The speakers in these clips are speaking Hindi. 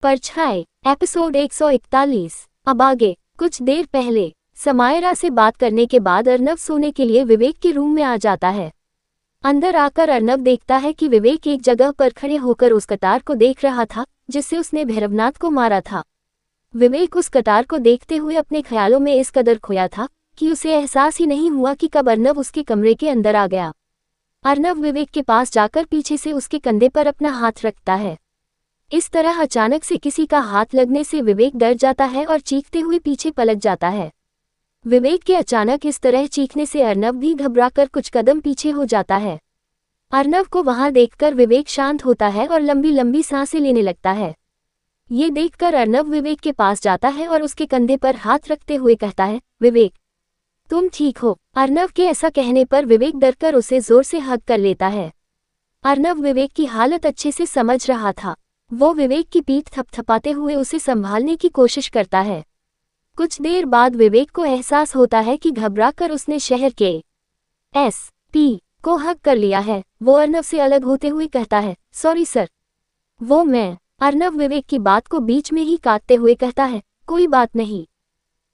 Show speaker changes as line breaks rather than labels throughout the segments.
परछाई एपिसोड 141। अब आगे। कुछ देर पहले समायरा से बात करने के बाद अर्नव सोने के लिए विवेक के रूम में आ जाता है। अंदर आकर अर्नव देखता है कि विवेक एक जगह पर खड़े होकर उस कतार को देख रहा था जिससे उसने भैरवनाथ को मारा था। विवेक उस कतार को देखते हुए अपने ख्यालों में इस कदर खोया था कि उसे एहसास ही नहीं हुआ कि कब अर्नव उसके कमरे के अंदर आ गया। अर्नव विवेक के पास जाकर पीछे से उसके कंधे पर अपना हाथ रखता है। इस तरह अचानक से किसी का हाथ लगने से विवेक डर जाता है और चीखते हुए पीछे पलट जाता है। विवेक के अचानक इस तरह चीखने से अर्नव भी घबराकर कुछ कदम पीछे हो जाता है। अर्नव को वहां देखकर विवेक शांत होता है और लंबी लंबी सांसें लेने लगता है। ये देखकर अर्नव विवेक के पास जाता है और उसके कंधे पर हाथ रखते हुए कहता है, विवेक तुम ठीक हो। अर्नव के ऐसा कहने पर विवेक डरकर उसे जोर से हग कर लेता है। अर्नव विवेक की हालत अच्छे से समझ रहा था। वो विवेक की पीठ थपथपाते हुए उसे संभालने की कोशिश करता है। कुछ देर बाद विवेक को एहसास होता है कि घबराकर उसने शहर के एसपी को हग कर लिया है। वो अर्नव से अलग होते हुए कहता है, सॉरी सर। वो मैं। अर्नव विवेक की बात को बीच में ही काटते हुए कहता है, कोई बात नहीं,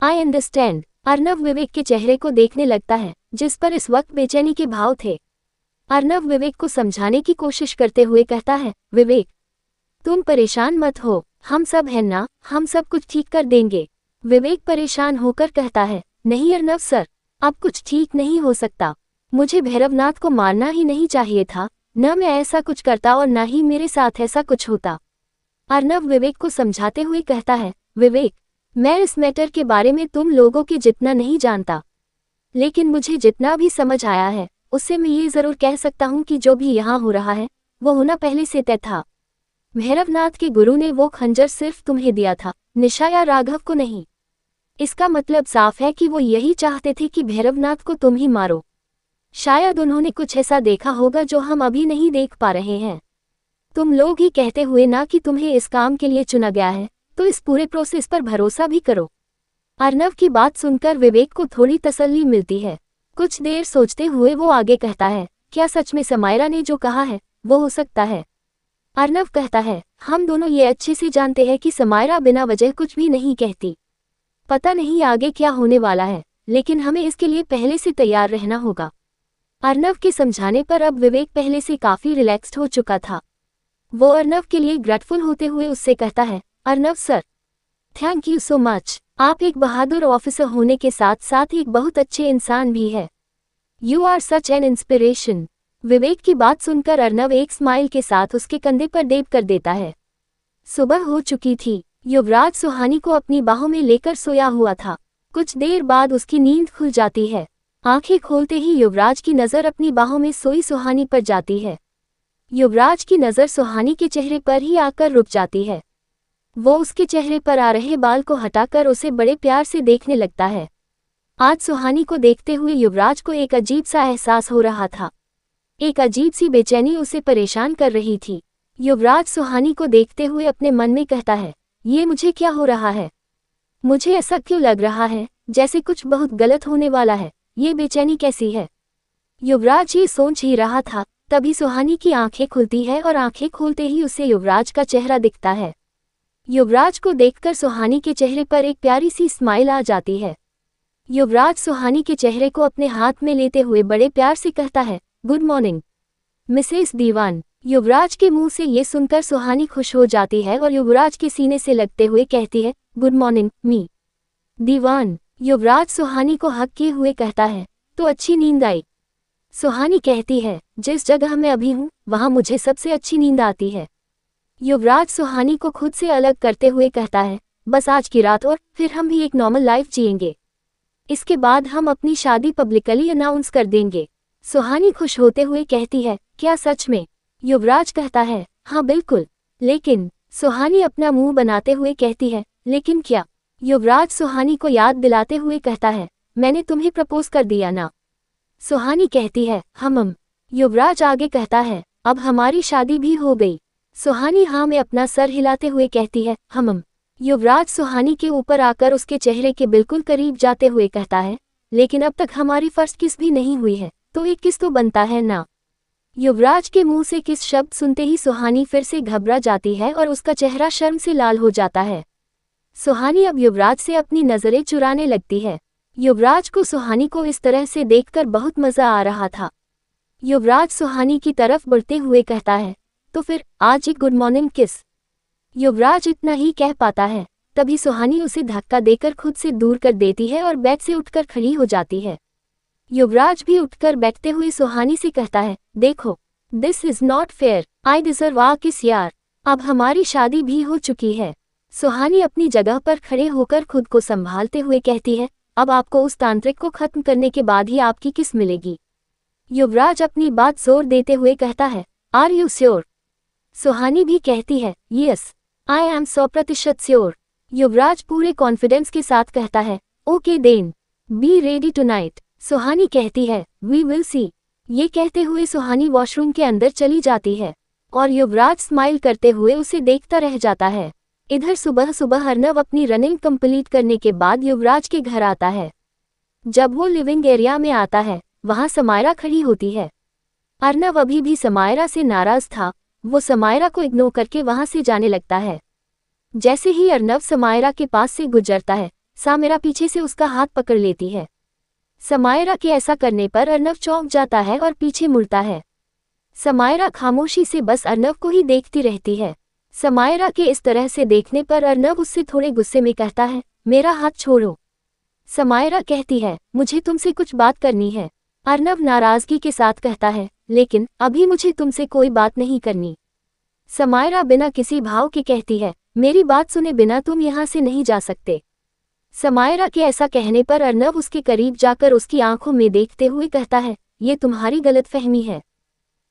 आई अंडरस्टैंड। अर्नव विवेक के चेहरे को देखने लगता है जिस पर इस वक्त बेचैनी के भाव थे। अर्नव विवेक को समझाने की कोशिश करते हुए कहता है, विवेक तुम परेशान मत हो, हम सब हैं ना, हम सब कुछ ठीक कर देंगे। विवेक परेशान होकर कहता है, नहीं अर्नव सर, अब कुछ ठीक नहीं हो सकता। मुझे भैरवनाथ को मारना ही नहीं चाहिए था। न मैं ऐसा कुछ करता और न ही मेरे साथ ऐसा कुछ होता। अर्नव विवेक को समझाते हुए कहता है, विवेक मैं इस मैटर के बारे में तुम लोगों के जितना नहीं जानता, लेकिन मुझे जितना भी समझ आया है उससे मैं ये जरूर कह सकता हूँ कि जो भी यहाँ हो रहा है वो होना पहले से तय था। भैरवनाथ के गुरु ने वो खंजर सिर्फ तुम्हें दिया था, निशा या राघव को नहीं। इसका मतलब साफ है कि वो यही चाहते थे कि भैरवनाथ को तुम ही मारो। शायद उन्होंने कुछ ऐसा देखा होगा जो हम अभी नहीं देख पा रहे हैं। तुम लोग ही कहते हुए ना कि तुम्हें इस काम के लिए चुना गया है, तो इस पूरे प्रोसेस पर भरोसा भी करो। अर्नव की बात सुनकर विवेक को थोड़ी तसल्ली मिलती है। कुछ देर सोचते हुए वो आगे कहता है, क्या सच में समायरा ने जो कहा है वो हो सकता है? अर्नव कहता है, हम दोनों ये अच्छे से जानते हैं कि समायरा बिना वजह कुछ भी नहीं कहती। पता नहीं आगे क्या होने वाला है, लेकिन हमें इसके लिए पहले से तैयार रहना होगा। अर्नव के समझाने पर अब विवेक पहले से काफी रिलैक्स्ड हो चुका था। वो अर्नव के लिए ग्रेटफुल होते हुए उससे कहता है, Arnav sir, thank you so much. आप एक बहादुर ऑफिसर होने के साथ साथ एक बहुत अच्छे इंसान भी है। You are such an inspiration. Vivek की बात सुनकर अर्नव एक स्माइल के साथ उसके कंधे पर देब कर देता है। सुबह हो चुकी थी। युवराज सुहानी को अपनी बाहों में लेकर सोया हुआ था। कुछ देर बाद उसकी नींद खुल जाती है। आंखें खोलते ही युवराज की नज़र अपनी बाहों में सोई सुहानी पर जाती है। युवराज की नज़र सुहानी के चेहरे पर ही आकर रुक जाती है। वो उसके चेहरे पर आ रहे बाल को हटाकर उसे बड़े प्यार से देखने लगता है। आज सुहानी को देखते हुए युवराज को एक अजीब सा एहसास हो रहा था। एक अजीब सी बेचैनी उसे परेशान कर रही थी। युवराज सुहानी को देखते हुए अपने मन में कहता है, ये मुझे क्या हो रहा है? मुझे ऐसा क्यों लग रहा है जैसे कुछ बहुत गलत होने वाला है? ये बेचैनी कैसी है? युवराज ये सोच ही रहा था, तभी सुहानी की आंखें खुलती है और आंखें खोलते ही उसे युवराज का चेहरा दिखता है। युवराज को देखकर सुहानी के चेहरे पर एक प्यारी सी स्माइल आ जाती है। युवराज सुहानी के चेहरे को अपने हाथ में लेते हुए बड़े प्यार से कहता है, गुड मॉर्निंग मिसेस दीवान। युवराज के मुंह से ये सुनकर सुहानी खुश हो जाती है और युवराज के सीने से लगते हुए कहती है, गुड मॉर्निंग मी दीवान। युवराज सुहानी को हक किए हुए कहता है, तो अच्छी नींद आई? सुहानी कहती है, जिस जगह मैं अभी हूँ वहाँ मुझे सबसे अच्छी नींद आती है। युवराज सुहानी को खुद से अलग करते हुए कहता है, बस आज की रात और फिर हम भी एक नॉर्मल लाइफ जिएंगे। इसके बाद हम अपनी शादी पब्लिकली अनाउंस कर देंगे। सुहानी खुश होते हुए कहती है, क्या सच में? युवराज कहता है, हाँ बिल्कुल। लेकिन सुहानी अपना मुंह बनाते हुए कहती है, लेकिन क्या? युवराज सुहानी को याद दिलाते हुए कहता है, मैंने तुम्हें प्रपोज कर दिया ना? सुहानी कहती है, हम। युवराज आगे कहता है, अब हमारी शादी भी हो गई। सुहानी हाँ में अपना सर हिलाते हुए कहती है, हम। युवराज सुहानी के ऊपर आकर उसके चेहरे के बिल्कुल करीब जाते हुए कहता है, लेकिन अब तक हमारी फर्स्ट किस भी नहीं हुई है, तो एक किस तो बनता है ना? युवराज के मुंह से किस शब्द सुनते ही सुहानी फिर से घबरा जाती है और उसका चेहरा शर्म से लाल हो जाता है। सुहानी अब युवराज से अपनी नजरें चुराने लगती है। युवराज को सुहानी को इस तरह से देखकर बहुत मजा आ रहा था। युवराज सुहानी की तरफ बढ़ते हुए कहता है, तो फिर आज एक गुड मॉर्निंग किस। युवराज इतना ही कह पाता है, तभी सुहानी उसे धक्का देकर खुद से दूर कर देती है और बेड से उठकर खड़ी हो जाती है। युवराज भी उठकर बैठते हुए सुहानी से कहता है, देखो, this is not fair, I deserve a kiss यार। अब हमारी शादी भी हो चुकी है। सुहानी अपनी जगह पर खड़े होकर खुद को संभालते हुए कहती है, अब आपको उस तांत्रिक को खत्म करने के बाद ही आपकी किस मिलेगी। युवराज अपनी बात जोर देते हुए कहता है, आर यू श्योर। सुहानी भी कहती है, yes I am 100% sure. Yuvraj पूरे कॉन्फिडेंस के साथ कहता है, okay then be ready tonight. Suhani कहती है, वी विल सी। ये कहते हुए सुहानी वॉशरूम के अंदर चली जाती है और युवराज स्माइल करते हुए उसे देखता रह जाता है। इधर सुबह सुबह अर्नव अपनी रनिंग कंप्लीट करने के बाद युवराज के घर आता है। जब वो लिविंग एरिया में आता है, वहां समायरा खड़ी होती है। अर्नव अभी भी समायरा से नाराज था। वो समायरा को इग्नोर करके वहां से जाने लगता है। जैसे ही अर्नव समायरा के पास से गुजरता है, समायरा पीछे से उसका हाथ पकड़ लेती है। समायरा के ऐसा करने पर अर्नव चौंक जाता है और पीछे मुड़ता है। समायरा खामोशी से बस अर्नव को ही देखती रहती है। समायरा के इस तरह से देखने पर अर्नव उससे थोड़े गुस्से में कहता है, मेरा हाथ छोड़ो। समायरा कहती है, मुझे तुमसे कुछ बात करनी है। अर्नव नाराजगी के साथ कहता है, लेकिन अभी मुझे तुमसे कोई बात नहीं करनी। समायरा बिना किसी भाव के कहती है, मेरी बात सुने बिना तुम यहाँ से नहीं जा सकते। समायरा के ऐसा कहने पर अर्नव उसके करीब जाकर उसकी आंखों में देखते हुए कहता है, ये तुम्हारी गलतफहमी है।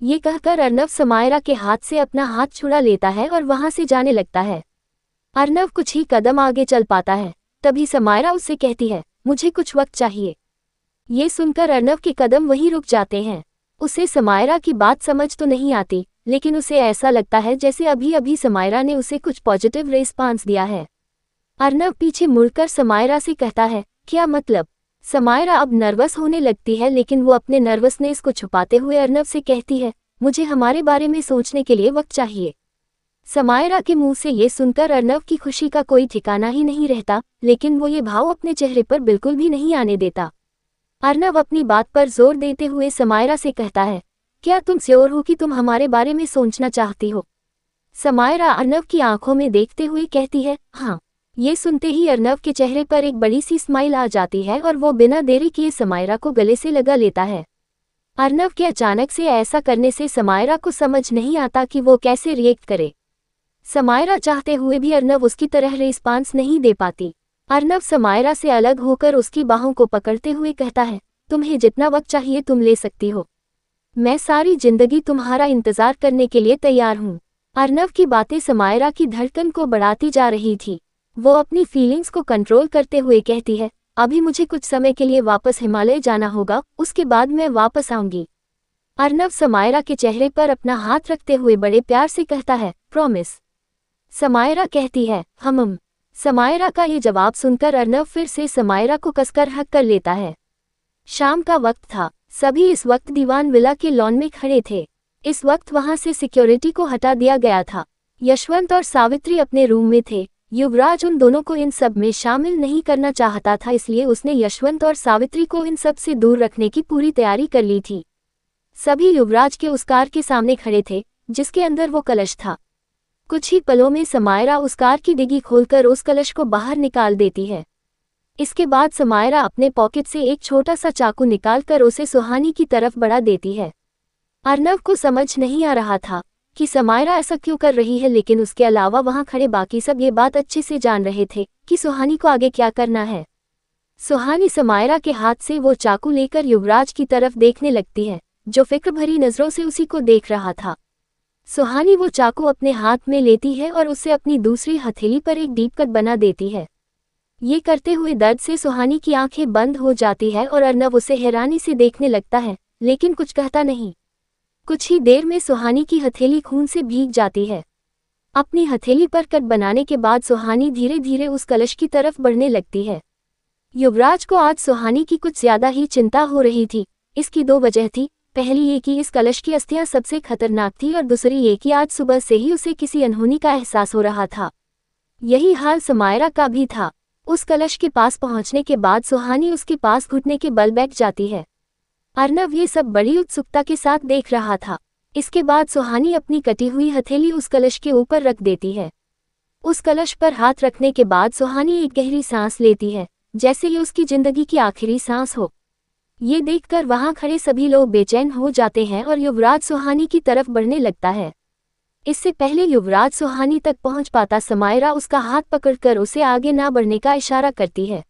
ये कहकर अर्नव समायरा के हाथ से अपना हाथ छुड़ा लेता है और वहां से जाने लगता है। अर्नव कुछ ही कदम आगे चल पाता है, तभी समायरा उससे कहती है, मुझे कुछ वक्त चाहिए। ये सुनकर अर्नव के कदम वहीं रुक जाते हैं। उसे समायरा की बात समझ तो नहीं आती, लेकिन उसे ऐसा लगता है जैसे अभी अभी समायरा ने उसे कुछ पॉजिटिव रिस्पांस दिया है। अर्नव पीछे मुड़कर समायरा से कहता है, क्या मतलब। समायरा अब नर्वस होने लगती है, लेकिन वो अपने नर्वसनेस को छुपाते हुए अर्नव से कहती है, मुझे हमारे बारे में सोचने के लिए वक्त चाहिए। समायरा के मुंह से ये सुनकर अर्नव की खुशी का कोई ठिकाना ही नहीं रहता, लेकिन वो ये भाव अपने चेहरे पर बिल्कुल भी नहीं आने देता। अर्नव अपनी बात पर जोर देते हुए समायरा से कहता है, क्या तुम श्योर हो कि तुम हमारे बारे में सोचना चाहती हो। समायरा अर्नव की आंखों में देखते हुए कहती है, हाँ। ये सुनते ही अर्नव के चेहरे पर एक बड़ी सी स्माइल आ जाती है और वो बिना देरी किए समायरा को गले से लगा लेता है। अर्नव के अचानक से ऐसा करने से समायरा को समझ नहीं आता कि वो कैसे रिएक्ट करे। समायरा चाहते हुए भी अर्नव उसकी तरह रिस्पांस नहीं दे पाती। अर्नव समायरा से अलग होकर उसकी बाहों को पकड़ते हुए कहता है, तुम्हें जितना वक्त चाहिए तुम ले सकती हो। मैं सारी जिंदगी तुम्हारा इंतजार करने के लिए तैयार हूँ। अर्नव की बातें समायरा की धड़कन को बढ़ाती जा रही थी। वो अपनी फीलिंग्स को कंट्रोल करते हुए कहती है, अभी मुझे कुछ समय के लिए वापस हिमालय जाना होगा, उसके बाद मैं वापस आऊंगी। अर्नव समायरा के चेहरे पर अपना हाथ रखते हुए बड़े प्यार से कहता है, प्रॉमिस। समायरा कहती है, हम। समायरा का ये जवाब सुनकर अर्नव फिर से समायरा को कसकर हक कर लेता है। शाम का वक्त था। सभी इस वक्त दीवान विला के लॉन में खड़े थे। इस वक्त वहां से सिक्योरिटी को हटा दिया गया था। यशवंत और सावित्री अपने रूम में थे। युवराज उन दोनों को इन सब में शामिल नहीं करना चाहता था, इसलिए उसने यशवंत और सावित्री को इन सब से दूर रखने की पूरी तैयारी कर ली थी। सभी युवराज के उस कार के सामने खड़े थे जिसके अंदर वो कलश था। कुछ ही पलों में समायरा उस कार की डिग्गी खोलकर उस कलश को बाहर निकाल देती है। इसके बाद समायरा अपने पॉकेट से एक छोटा सा चाकू निकालकर उसे सुहानी की तरफ बढ़ा देती है। अर्नव को समझ नहीं आ रहा था कि समायरा ऐसा क्यों कर रही है, लेकिन उसके अलावा वहां खड़े बाकी सब ये बात अच्छे से जान रहे थे कि सुहानी को आगे क्या करना है। सुहानी समायरा के हाथ से वो चाकू लेकर युवराज की तरफ देखने लगती है, जो फिक्र भरी नजरों से उसी को देख रहा था। सुहानी वो चाकू अपने हाथ में लेती है और उसे अपनी दूसरी हथेली पर एक डीप कट बना देती है। ये करते हुए दर्द से सुहानी की आंखें बंद हो जाती है और अर्नव उसे हैरानी से देखने लगता है, लेकिन कुछ कहता नहीं। कुछ ही देर में सुहानी की हथेली खून से भीग जाती है। अपनी हथेली पर कट बनाने के बाद सुहानी धीरे धीरे उस कलश की तरफ बढ़ने लगती है। युवराज को आज सुहानी की कुछ ज्यादा ही चिंता हो रही थी। इसकी दो वजह थी। पहली ये कि इस कलश की अस्थियां सबसे खतरनाक थी और दूसरी ये कि आज सुबह से ही उसे किसी अनहोनी का एहसास हो रहा था। यही हाल समायरा का भी था। उस कलश के पास पहुंचने के बाद सुहानी उसके पास घुटने के बल बैठ जाती है। अर्नव ये सब बड़ी उत्सुकता के साथ देख रहा था। इसके बाद सुहानी अपनी कटी हुई हथेली उस कलश के ऊपर रख देती है। उस कलश पर हाथ रखने के बाद सुहानी एक गहरी सांस लेती है, जैसे ये उसकी जिंदगी की आखिरी सांस हो। ये देखकर वहां खड़े सभी लोग बेचैन हो जाते हैं और युवराज सुहानी की तरफ बढ़ने लगता है। इससे पहले युवराज सुहानी तक पहुंच पाता समायरा उसका हाथ पकड़कर उसे आगे ना बढ़ने का इशारा करती है।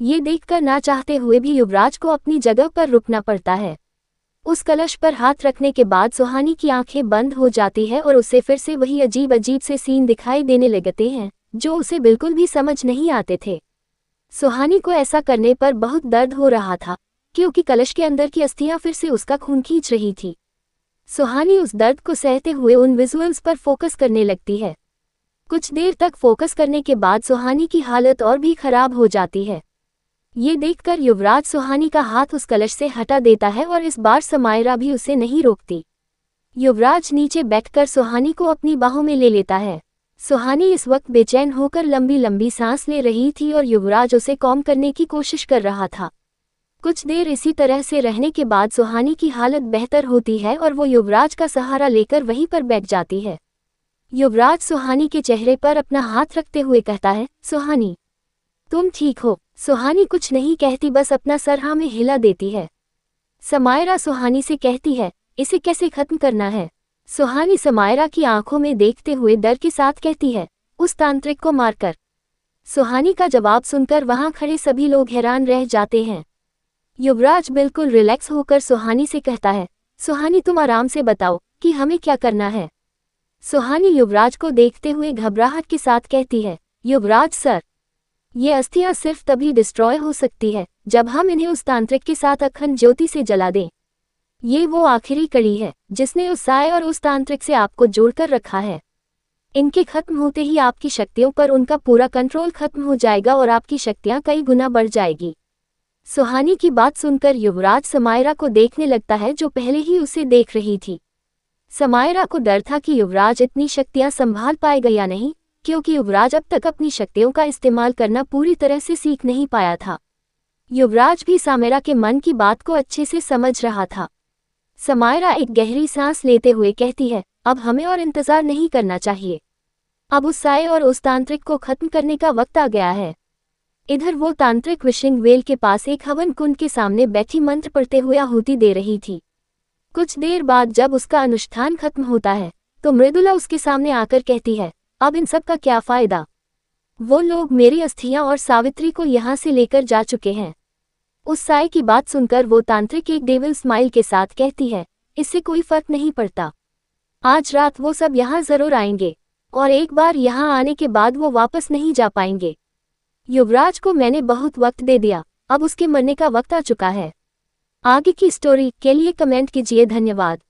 ये देखकर ना चाहते हुए भी युवराज को अपनी जगह पर रुकना पड़ता है। उस कलश पर हाथ रखने के बाद सुहानी की आंखें बंद हो जाती है और उसे फिर से वही अजीब अजीब से सीन दिखाई देने लगते हैं, जो उसे बिल्कुल भी समझ नहीं आते थे। सुहानी को ऐसा करने पर बहुत दर्द हो रहा था, क्योंकि कलश के अंदर की अस्थियां फिर से उसका खून खींच रही थी। सुहानी उस दर्द को सहते हुए उन विजुअल्स पर फोकस करने लगती है। कुछ देर तक फोकस करने के बाद सुहानी की हालत और भी खराब हो जाती है। ये देखकर युवराज सुहानी का हाथ उस कलश से हटा देता है और इस बार समायरा भी उसे नहीं रोकती। युवराज नीचे बैठकर सुहानी को अपनी बाहों में ले लेता है। सुहानी इस वक्त बेचैन होकर लंबी लंबी सांस ले रही थी और युवराज उसे कॉम करने की कोशिश कर रहा था। कुछ देर इसी तरह से रहने के बाद सुहानी की हालत बेहतर होती है और वो युवराज का सहारा लेकर वहीं पर बैठ जाती है। युवराज सुहानी के चेहरे पर अपना हाथ रखते हुए कहता है, सुहानी तुम ठीक हो? सुहानी कुछ नहीं कहती, बस अपना सर हाँ में हिला देती है। समायरा सुहानी से कहती है, इसे कैसे खत्म करना है? सुहानी समायरा की आंखों में देखते हुए डर के साथ कहती है, उस तांत्रिक को मारकर। सुहानी का जवाब सुनकर वहां खड़े सभी लोग हैरान रह जाते हैं। युवराज बिल्कुल रिलैक्स होकर सुहानी से कहता है, सुहानी तुम आराम से बताओ कि हमें क्या करना है। सुहानी युवराज को देखते हुए घबराहट के साथ कहती है, युवराज सर, ये अस्थियां सिर्फ तभी डिस्ट्रॉय हो सकती है जब हम इन्हें उस तांत्रिक के साथ अखंड ज्योति से जला दें। ये वो आखिरी कड़ी है जिसने उस साए और उस तांत्रिक से आपको जोड़कर रखा है। इनके खत्म होते ही आपकी शक्तियों पर उनका पूरा कंट्रोल खत्म हो जाएगा और आपकी शक्तियां कई गुना बढ़ जाएगी। सुहानी की बात सुनकर युवराज समायरा को देखने लगता है, जो पहले ही उसे देख रही थी। समायरा को डर था कि युवराज इतनी शक्तियां संभाल पाएगा या नहीं, क्योंकि युवराज अब तक अपनी शक्तियों का इस्तेमाल करना पूरी तरह से सीख नहीं पाया था। युवराज भी समायरा के मन की बात को अच्छे से समझ रहा था। समायरा एक गहरी सांस लेते हुए कहती है, अब हमें और इंतजार नहीं करना चाहिए। अब उस साए और उस तांत्रिक को खत्म करने का वक्त आ गया है। इधर वो तांत्रिक विशिंग वेल के पास एक हवन कुंड के सामने बैठी मंत्र पढ़ते हुए आहुति दे रही थी। कुछ देर बाद जब उसका अनुष्ठान खत्म होता है तो मृदुला उसके सामने आकर कहती है, अब इन सब का क्या फायदा? वो लोग मेरी अस्थियां और सावित्री को यहाँ से लेकर जा चुके हैं। उस साए की बात सुनकर वो तांत्रिक एक डेविल स्माइल के साथ कहती है, इससे कोई फर्क नहीं पड़ता। आज रात वो सब यहाँ जरूर आएंगे और एक बार यहाँ आने के बाद वो वापस नहीं जा पाएंगे। युवराज को मैंने बहुत वक्त दे दिया, अब उसके मरने का वक्त आ चुका है। आगे की स्टोरी के लिए कमेंट कीजिए। धन्यवाद।